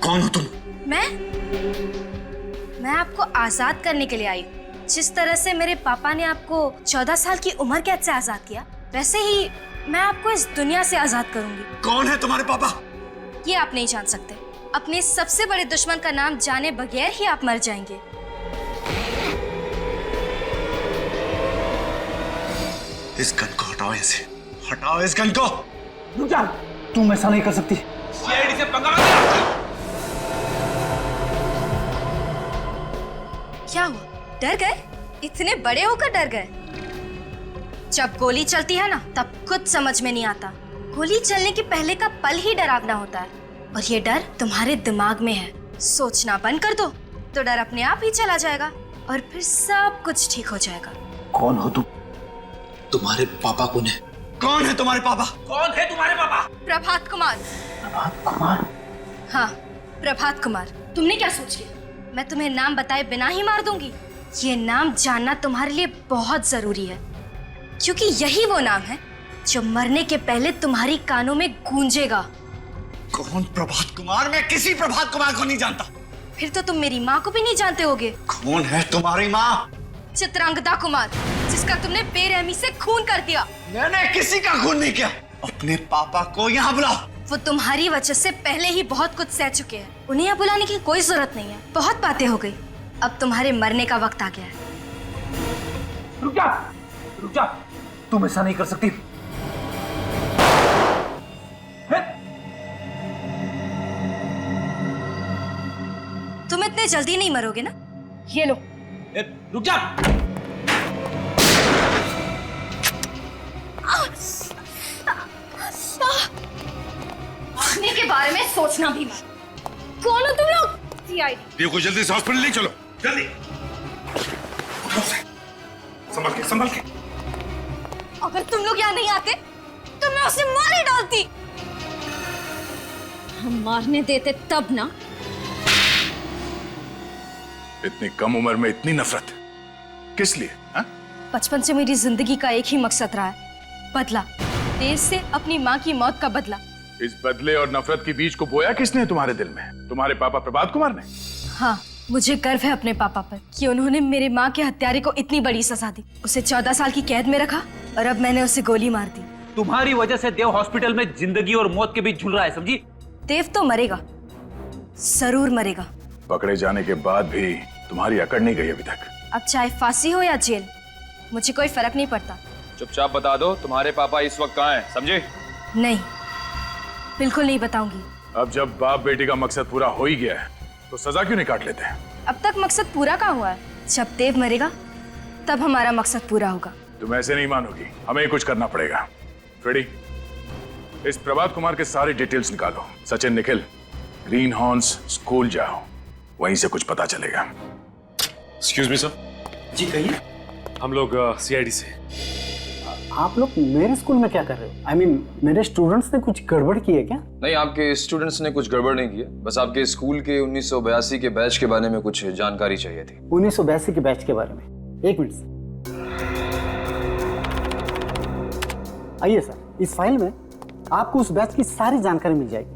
कौन हो तुम? मैं आपको आजाद करने के लिए आई हूँ। जिस तरह से मेरे पापा ने आपको 14 साल की उम्र कैद से आजाद किया, वैसे ही मैं आपको इस दुनिया से आजाद करूंगी। कौन है तुम्हारे पापा? ये आप नहीं जान सकते। अपने सबसे बड़े दुश्मन का नाम जाने बगैर ही आप मर जाएंगे। इस गन को हटाओ, ऐसे हटाओ इस गन को। रुक जा, तुम ऐसा नहीं कर सकती। सीआईडी से पंगा मत लो। क्या हुआ, डर गए? इतने बड़े होकर डर गए? जब गोली चलती है ना, तब कुछ समझ में नहीं आता। गोली चलने के पहले का पल ही डरावना होता है, और ये डर तुम्हारे दिमाग में है। सोचना बंद कर दो तो डर अपने आप ही चला जाएगा और फिर सब कुछ ठीक हो जाएगा। कौन हो तुम? तुम्हारे पापा कौन है? कौन है तुम्हारे पापा? कौन है तुम्हारे पापा? प्रभात कुमार। प्रभात कुमार? हाँ, प्रभात कुमार। तुमने क्या सोच लिया मैं तुम्हें नाम बताए बिना ही मार दूंगी? ये नाम जानना तुम्हारे लिए बहुत जरूरी है, क्योंकि यही वो नाम है जो मरने के पहले तुम्हारी कानों में गूंजेगा। कौन प्रभात कुमार? मैं किसी प्रभात कुमार को नहीं जानता। फिर तो तुम मेरी माँ को भी नहीं जानते होगे। कौन है तुम्हारी माँ? चित्रांगदा कुमार, जिसका तुमने बेरहमी से खून कर दिया। मैंने किसी का खून नहीं किया। अपने पापा को यहाँ बुलाओ। वो तुम्हारी वजह से पहले ही बहुत कुछ सह चुके हैं। उन्हें यहाँ बुलाने की कोई जरूरत नहीं है। बहुत बातें हो गई, अब तुम्हारे मरने का वक्त आ गया है। रुक जा, तुम ऐसा नहीं कर सकती। तुम इतने जल्दी नहीं मरोगे ना? ये लो। रुक जा। मरने के बारे में सोचना भी मत। कौन हो तुम लोग? सीआईडी। देव को जल्दी से हॉस्पिटल ले चलो, जल्दी। संभल के। अगर तुम लोग यहाँ नहीं आते तो मैं उसे मार ही डालती। हम मारने देते तब ना। इतनी कम उम्र में इतनी नफरत किस लिए? हा? बचपन से मेरी जिंदगी का एक ही मकसद रहा है, बदला। देव से अपनी माँ की मौत का बदला। इस बदले और नफरत के बीज को बोया किसने तुम्हारे दिल में? तुम्हारे पापा प्रभात कुमार ने? हाँ, मुझे गर्व है अपने पापा पर कि उन्होंने मेरे माँ के हत्यारे को इतनी बड़ी सजा दी। उसे 14 साल की कैद में रखा और अब मैंने उसे गोली मार दी। तुम्हारी वजह से देव हॉस्पिटल में जिंदगी और मौत के बीच झूल रहा है, समझी? देव तो मरेगा, जरूर मरेगा। पकड़े जाने के बाद भी तुम्हारी अकड़ नहीं गई अभी तक। अब चाहे फांसी हो या जेल, मुझे कोई फर्क नहीं पड़ता। चुपचाप बता दो तुम्हारे पापा इस वक्त कहाँ हैं, समझे? नहीं, बिल्कुल नहीं बताऊंगी। अब जब बाप बेटी का मकसद पूरा हो ही गया है तो सजा क्यों नहीं काट लेते हैं? अब तक मकसद पूरा कहाँ हुआ है? जब देव मरेगा तब हमारा मकसद पूरा होगा। तुम ऐसे नहीं मानोगी, हमें ही कुछ करना पड़ेगा। फ्रेडी, इस प्रभात कुमार के सारे डिटेल्स निकालो। Sachin, Nikhil, green horns school जाओ, वहीं से कुछ पता चलेगा। Excuse me sir. जी कहिए। हम लोग सीआईडी से। आप लोग मेरे स्कूल में क्या कर रहे हो? I mean, मेरे स्टूडेंट्स ने कुछ गड़बड़ की है क्या? नहीं, आपके स्टूडेंट्स ने कुछ गड़बड़ नहीं की है, बस आपके स्कूल के 1982 के बैच के बारे में कुछ जानकारी चाहिए थी। 1982 के बैच के बारे में? एक मिनट सर। आइए सर, इस फाइल में आपको उस बैच की सारी जानकारी मिल जाएगी।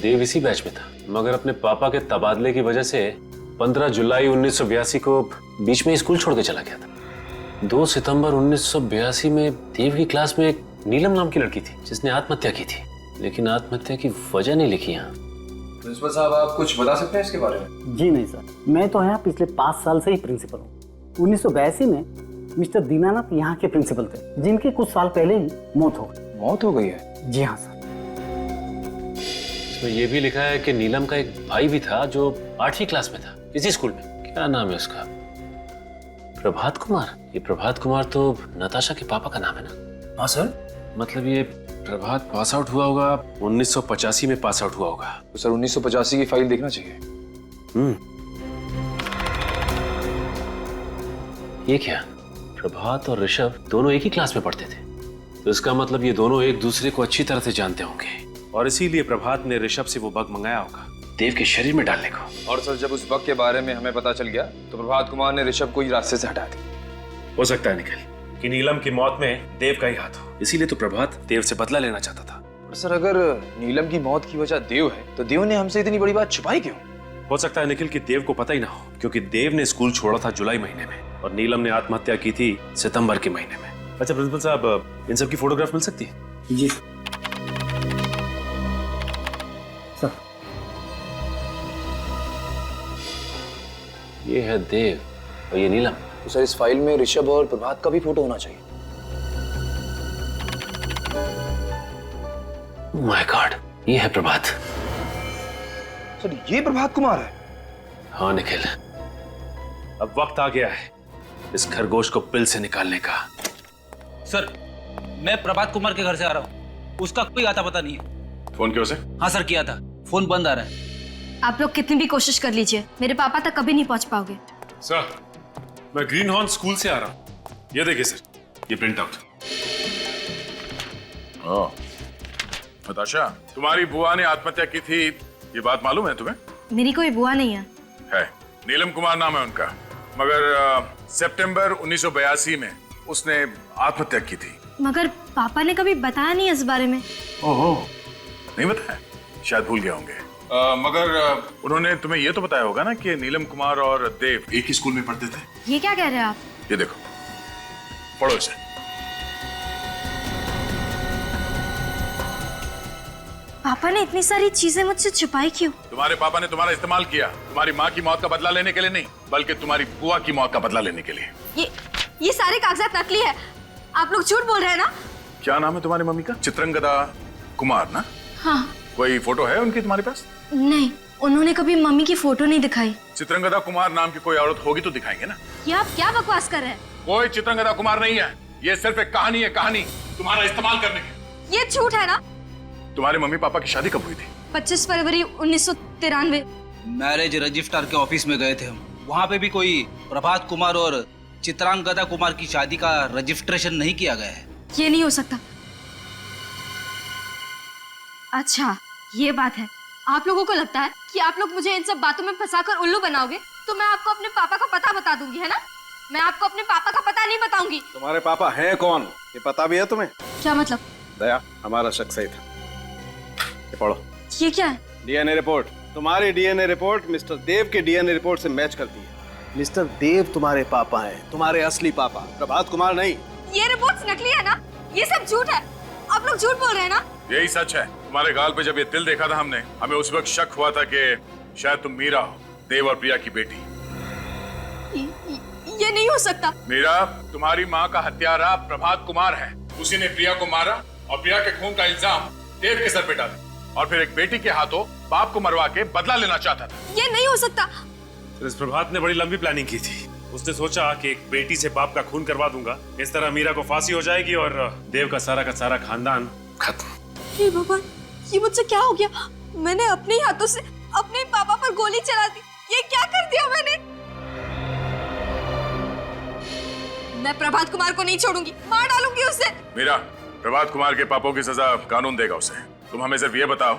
देव इसी बैच में था, मगर अपने पापा के तबादले की वजह से 15 जुलाई 1982 को बीच में स्कूल छोड़ के चला गया था। 2 सितंबर 1982 में देव की क्लास में एक नीलम नाम की लड़की थी जिसने आत्महत्या की थी, लेकिन आत्महत्या की वजह नहीं लिखी यहाँ। प्रिंसिपल साहब, आप कुछ बता सकते हैं इसके बारे में? जी नहीं सर, मैं तो यहाँ पिछले 5 साल से ही प्रिंसिपल हूँ। 1982 में मिस्टर दीनानाथ यहाँ के प्रिंसिपल थे, जिनके कुछ साल पहले ही मौत हो गई। मौत हो गई है? जी हाँ सर। इसमें यह भी लिखा है कि नीलम का एक भाई भी था जो 8वीं क्लास में था इसी स्कूल में। क्या नाम है उसका? प्रभात कुमार। ये प्रभात कुमार तो नताशा के पापा का नाम है ना? हाँ सर। मतलब ये प्रभात पास आउट हुआ होगा 1985 में, पास आउट हुआ होगा। तो सर 1985 की फाइल देखना चाहिए। ये क्या? प्रभात और ऋषभ दोनों एक ही क्लास में पढ़ते थे, तो इसका मतलब ये दोनों एक दूसरे को अच्छी तरह से जानते होंगे और इसीलिए प्रभात ने ऋषभ से वो बग मंगाया होगा देव के शरीर में डालने को। और सर, जब उस बग के बारे में हमें पता चल गया तो प्रभात कुमार ने ऋषभ को ही रास्ते से हटा दिया। हो सकता है निखिल कि नीलम की मौत में देव का ही हाथ हो, इसीलिए तो प्रभात देव से बदला लेना चाहता था। और सर, अगर नीलम की मौत की वजह देव है तो देव ने हमसे इतनी बड़ी बात छुपाई क्यों? हो सकता है निखिल कि देव को पता ही ना हो, क्योंकि देव ने स्कूल छोड़ा था जुलाई महीने में और नीलम ने आत्महत्या की थी सितंबर के महीने में। अच्छा प्रिंसिपल साहब, इन सब की फोटोग्राफ मिल सकती है? जी सर। ये है देव और ये नीलम। तो सर, इस फाइल में ऋषभ और प्रभात का भी फोटो होना चाहिए। माय गॉड, ये है प्रभात। सर, ये प्रभात कुमार है? हाँ निखिल, अब वक्त आ गया है इस खरगोश को पिल से निकालने का। सर, मैं प्रभात कुमार के घर से आ रहा हूँ, उसका कोई आता पता नहीं है। फोन किया उसे? हाँ सर, किया था, फोन बंद आ रहा है। आप लोग कितनी भी कोशिश कर लीजिए, मेरे पापा तक कभी नहीं पहुंच पाओगे। सर, मैं ग्रीन हॉर्न स्कूल से आ रहा हूँ। ये देखिए सर, ये प्रिंट आउट। नताशा, तुम्हारी बुआ ने आत्महत्या की थी, ये बात मालूम है तुम्हें? मेरी कोई बुआ नहीं है। है, नीलम कुमार नाम है उनका, मगर सितंबर 1982 में उसने आत्महत्या की थी। मगर पापा ने कभी बताया नहीं इस बारे में। ओहो, नहीं बताया? शायद भूल गए होंगे। मगर उन्होंने तुम्हें ये तो बताया होगा ना कि नीलम कुमार और देव एक ही स्कूल में पढ़ते थे। ये क्या कह रहे हैं आप? ये देखो, पढ़ो इसे। पापा ने इतनी सारी चीजें मुझसे छुपाई क्यों? तुम्हारे पापा ने तुम्हारा इस्तेमाल किया, तुम्हारी माँ की मौत का बदला लेने के लिए नहीं, बल्कि तुम्हारी बुआ की मौत का बदला लेने के लिए। ये सारे कागजात नकली है, आप लोग झूठ बोल रहे हैं ना? क्या नाम है तुम्हारी मम्मी का? चित्रंगदा कुमार ना? हाँ। कोई फोटो है उनकी तुम्हारे पास? नहीं, उन्होंने कभी मम्मी की फोटो नहीं दिखाई। चित्रंगदा कुमार नाम की कोई औरत होगी तो दिखाएंगे ना। ये आप क्या बकवास कर रहे हैं? कोई चित्रंगदा कुमार नहीं है, ये सिर्फ एक कहानी है, कहानी तुम्हारा इस्तेमाल करने की। ये झूठ है ना? तुम्हारे मम्मी पापा की शादी कब हुई थी? 25 फरवरी 1993। मैरिज रजिस्ट्रार के ऑफिस में गए थे हम, वहाँ पे भी कोई प्रभात कुमार और चित्रांगदा कुमार की शादी का रजिस्ट्रेशन नहीं किया गया है। ये नहीं हो सकता। अच्छा, ये बात है। आप लोगों को लगता है कि आप लोग मुझे इन सब बातों में फंसाकर उल्लू बनाओगे, तो मैं आपको अपने पापा का पता बता दूंगी, है ना? मैं आपको अपने पापा का पता नहीं बताऊंगी। तुम्हारे पापा हैं कौन, ये पता भी है तुम्हें? क्या मतलब? दया, हमारा शक सही था। ये पढ़ो। ये क्या है? DNA report. तुम्हारी डीएनए रिपोर्ट मिस्टर देव के डीएनए रिपोर्ट से मैच करती है। मिस्टर देव तुम्हारे पापा हैं, तुम्हारे असली पापा, प्रभात कुमार नहीं। ये रिपोर्ट्स नकली है ना? ये सब झूठ है। आप लोग झूठ बोल रहे हैं ना? यही सच है। तुम्हारे गाल पे जब ये तिल देखा था हमने, हमें उस वक्त शक हुआ था कि शायद तुम मीरा हो, देव और प्रिया की बेटी। ये नहीं हो सकता। मीरा, तुम्हारी माँ का हत्यारा प्रभात कुमार है। उसी ने प्रिया को मारा और प्रिया के खून का इल्जाम देव के सर पे डाला और फिर एक बेटी के हाथों बाप को मरवा के बदला लेना चाहता था। ये नहीं हो सकता। इस प्रभात ने बड़ी लंबी प्लानिंग की थी। उसने सोचा कि एक बेटी से बाप का खून करवा दूंगा, इस तरह मीरा को फांसी हो जाएगी और देव का सारा खानदान खत्म। हे भगवान, ये मुझसे क्या हो गया? मैंने अपने हाथों से अपने पापा पर गोली चला दी। ये क्या कर दिया मैंने? मैं प्रभात कुमार को नहीं छोड़ूंगी, मार डालूंगी उसे। मीरा, प्रभात कुमार के पापों की सजा कानून देगा उसे। तुम हमें सिर्फ ये बताओ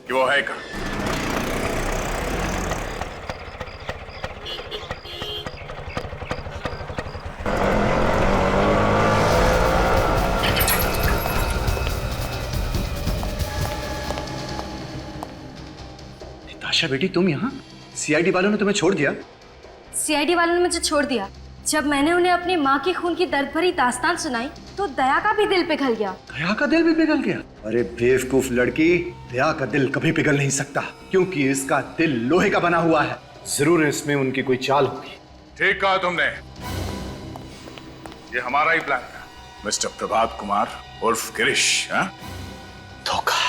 कि वो है कहाँ। ताशा बेटी, तुम यहाँ? सीआईडी वालों ने तुम्हें छोड़ दिया? सीआईडी वालों ने मुझे छोड़ दिया। जब मैंने उन्हें अपनी माँ के खून की दर्द भरी दास्तान सुनाई तो दया का भी दिल पिघल गया। दया का दिल भी पिघल गया? अरे बेवकूफ लड़की, दया का दिल कभी पिघल नहीं सकता, क्योंकि इसका दिल लोहे का बना हुआ है। जरूर इसमें उनकी कोई चाल होगी। ठीक कहा तुमने, ये हमारा ही प्लान था, मिस्टर प्रभात कुमार उर्फ गिरीश। धोखा,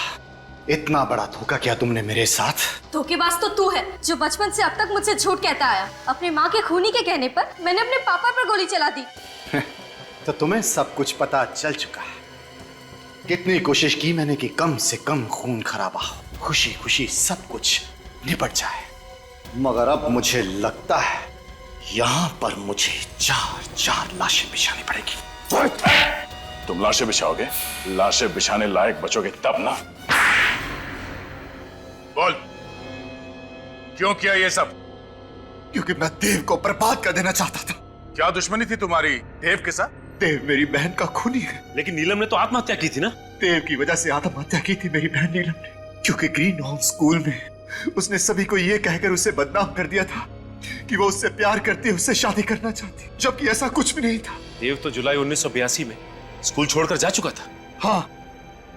इतना बड़ा धोखा किया तुमने मेरे साथ। धोखेबाज तो तू है, जो बचपन से अब तक मुझसे झूठ कहता आया। अपनी माँ के खूनी के कहने पर मैंने अपने पापा पर गोली चला दी। तो तुम्हें सब कुछ पता चल चुका है। कितनी कोशिश की मैंने कि कम से कम खून खराबा हो, खुशी खुशी सब कुछ निपट जाए, मगर अब मुझे लगता है यहाँ पर मुझे 4 लाशें बिछानी पड़ेगी। तुम लाशें बिछाओगे? लाशें बिछाने लायक बचोगे तब ना। बोल, क्यों किया ये सब? क्योंकि मैं देव को बर्बाद कर देना चाहता था। क्या दुश्मनी थी तुम्हारी देव के साथ? देव मेरी बहन का खूनी है। लेकिन नीलम ने तो आत्महत्या की थी ना? देव की वजह से आत्महत्या की थी मेरी बहन नीलम ने, क्योंकि ग्रीन होम स्कूल में उसने सभी को ये कहकर उसे बदनाम कर दिया था कि वो उससे प्यार करती है, उससे शादी करना चाहती, जबकि ऐसा कुछ भी नहीं था। देव तो जुलाई 1982 में स्कूल छोड़कर जा चुका था। हाँ,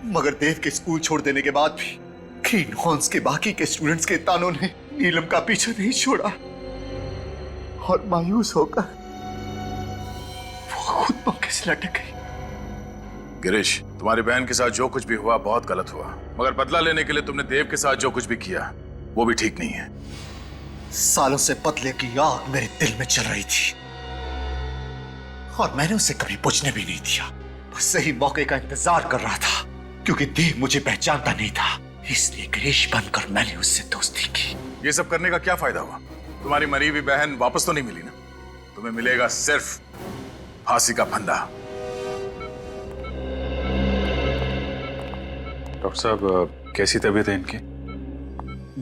मगर देव के स्कूल छोड़ देने के बाद भी ग्रीन हॉर्न्स के बाकी के स्टूडेंट्स के तानों ने नीलम का पीछा नहीं छोड़ा, और मायूस होकर वो खुद मौके से लटक गई। गिरीश, तुम्हारी बहन के साथ जो कुछ भी हुआ बहुत गलत हुआ, मगर बदला लेने के लिए तुमने देव के साथ जो कुछ भी किया वो भी ठीक नहीं है। सालों से बदले की आग मेरे दिल में चल रही थी, और मैंने उसे कभी बुझने भी नहीं दिया। बस सही मौके का इंतजार कर रहा था, क्योंकि देव मुझे पहचानता नहीं था, इसलिए गिरीश बनकर मैंने उससे दोस्ती की। ये सब करने का क्या फायदा हुआ? तुम्हारी मरी हुई बहन वापस तो नहीं मिली ना? तुम्हें मिलेगा सिर्फ फांसी का फंदा। डॉक्टर साहब, कैसी तबीयत है इनकी?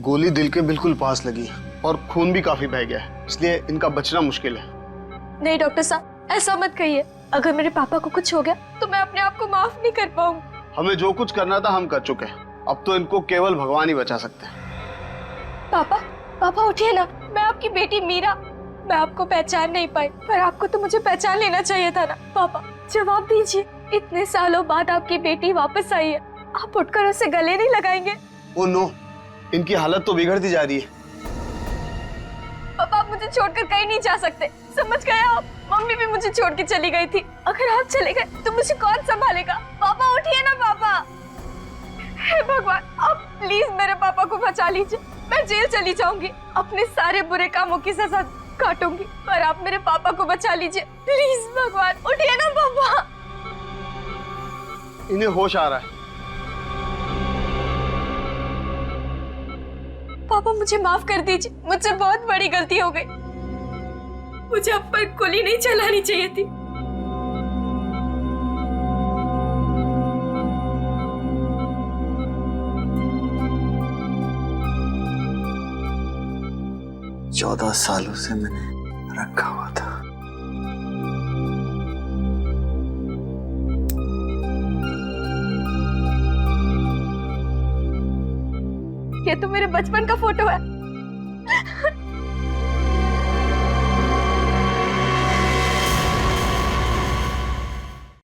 गोली दिल के बिल्कुल पास लगी और खून भी काफी बह गया है, इसलिए इनका बचना मुश्किल है। नहीं डॉक्टर साहब, ऐसा मत कहिए। अगर मेरे पापा को कुछ हो गया तो मैं अपने आप को माफ नहीं कर पाऊंगी। हमें जो कुछ करना था हम कर चुके हैं, अब तो इनको केवल भगवान ही बचा सकते हैं। पापा, पापा उठिए ना, मैं आपकी बेटी मीरा। मैं आपको पहचान नहीं पाई, पर आपको तो मुझे पहचान लेना चाहिए था ना। पापा जवाब दीजिए, इतने सालों बाद आपकी बेटी वापस आई है, आप उठकर उसे गले नहीं लगाएंगे? ओ नो, इनकी हालत तो बिगड़ती जा रही है। पापा आप मुझे छोड़कर कहीं नहीं जा सकते, समझ गए आप? मम्मी भी मुझे छोड़ के चली गई थी, अगर आप चले गए तो मुझे कौन संभालेगा? पापा उठिए ना पापा। हे भगवान, आप प्लीज मेरे पापा को बचा लीजिए। मैं जेल चली जाऊंगी, अपने सारे बुरे कामों की सजा काटूंगी, पर आप मेरे पापा को बचा लीजिए प्लीज। भगवान उठिए ना पापा। इन्हें होश आ रहा है। पापा मुझे माफ कर दीजिए, मुझसे बहुत बड़ी गलती हो गई। मुझे अब पर गोली नहीं चलानी चाहिए थी। चौदह सालों से मैंने रखा हुआ था। ये तो मेरे बचपन का फोटो है।